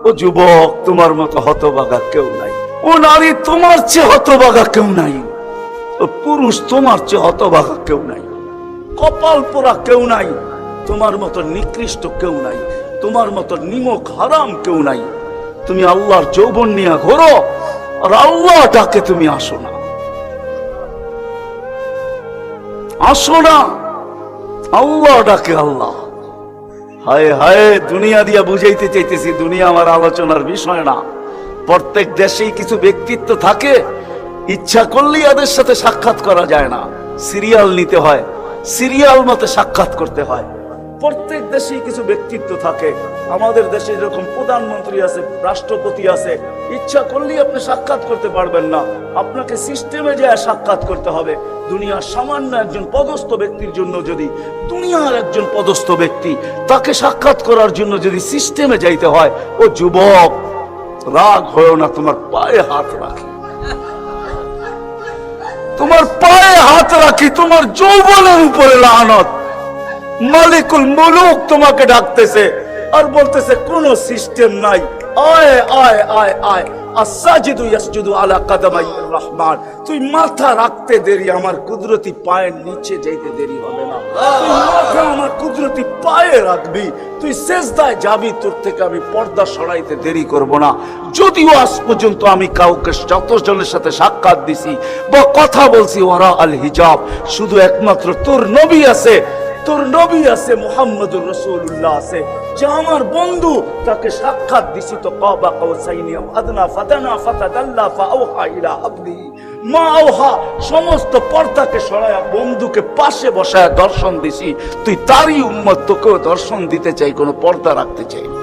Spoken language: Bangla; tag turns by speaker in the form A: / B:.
A: ও যুবক, তোমার মতো হতভাগা কেউ নাই। ও নারী, তোমার চেয়ে হতভাগা কেউ নাই। ও পুরুষ, তোমার চেয়ে হতভাগা কেউ নাই। কপাল পোড়া কেউ নাই। তোমার মতো নিকৃষ্ট কেউ নাই। তোমার মতো নিমক হারাম কেউ নাই। তুমি আল্লাহর যৌবন নিয়ে ঘোরো, আর আল্লাহ ডাকে তুমি আসো না, আসো না। আল্লাহ ডাকে আল্লাহ। হায় হায়, দুনিয়া দিয়া বুঝাইতে চাইতেছি, দুনিয়া আমার আলোচনার বিষয় না। প্রত্যেক দেশেই কিছু ব্যক্তিত্ব থাকে, ইচ্ছা করলেই এদের সাথে সাক্ষাৎ করা যায় না, সিরিয়াল নিতে হয়, সিরিয়াল মতে সাক্ষাৎ করতে হয়। প্রত্যেক দেশেই কিছু ব্যক্তিত্ব থাকে। আমাদের দেশে যেরকম প্রধানমন্ত্রী আছে, রাষ্ট্রপতি আছে, ইচ্ছা করলেই আপনি সাক্ষাৎ করতে পারবেন না, আপনাকে সিস্টেমে যায় সাক্ষাৎ করতে হবে। দুনিয়ার সামান্য একজন পদস্থ ব্যক্তির জন্য, যদি দুনিয়ার একজন পদস্থ ব্যক্তি, তাকে সাক্ষাৎ করার জন্য যদি সিস্টেমে যাইতে হয়, ও যুবক, রাগ হয় না, তোমার পায়ে হাত রাখি, তোমার পায়ে হাত রাখি, তোমার যৌবনের উপরে লানত। মালিকুল মুলুক তোমাকে ডাকতেছে আর বলতেছে কোন সিস্টেম নাই, আয় আয় আয় আয়। আসসাজিদু ইয়াসজুদু আলা কাদামাইর রহমান। তুই মাথা রাখতে দেরি, আমার কুদরতি পায়ের নিচে যাইতে দেরি হবে না। তুই মাথা আমার কুদরতি পায়ে রাখবি, তুই সিজদায় যাবি, তোর থেকে আমি পর্দা সরাইতে দেরি করব না। যদিও আজ পর্যন্ত আমি কাউকে যতজনের সাথে সাক্ষাৎ দিছি বা কথা বলছি ওরা আল হিজাব, শুধু একমাত্র তোর নবী আছে, তোর নবী আছে, মুহাম্মদুর রাসূলুল্লাহ আছে, যে আমার বন্ধু, তাকে সাক্ষাৎ দিছি তো কাবা কাউসাইনি আও আদনা ফাতানা ফাতাদাল্লা ফাআওহা ইলা আবদি মা আওহা। সমস্ত পর্দাকে সরায়া বন্ধুকে পাশে বসায়া দর্শন দিছি। তুই তারই উম্মত, তোকেও দর্শন দিতে চাই, কোনো পর্দা রাখতে চাই না।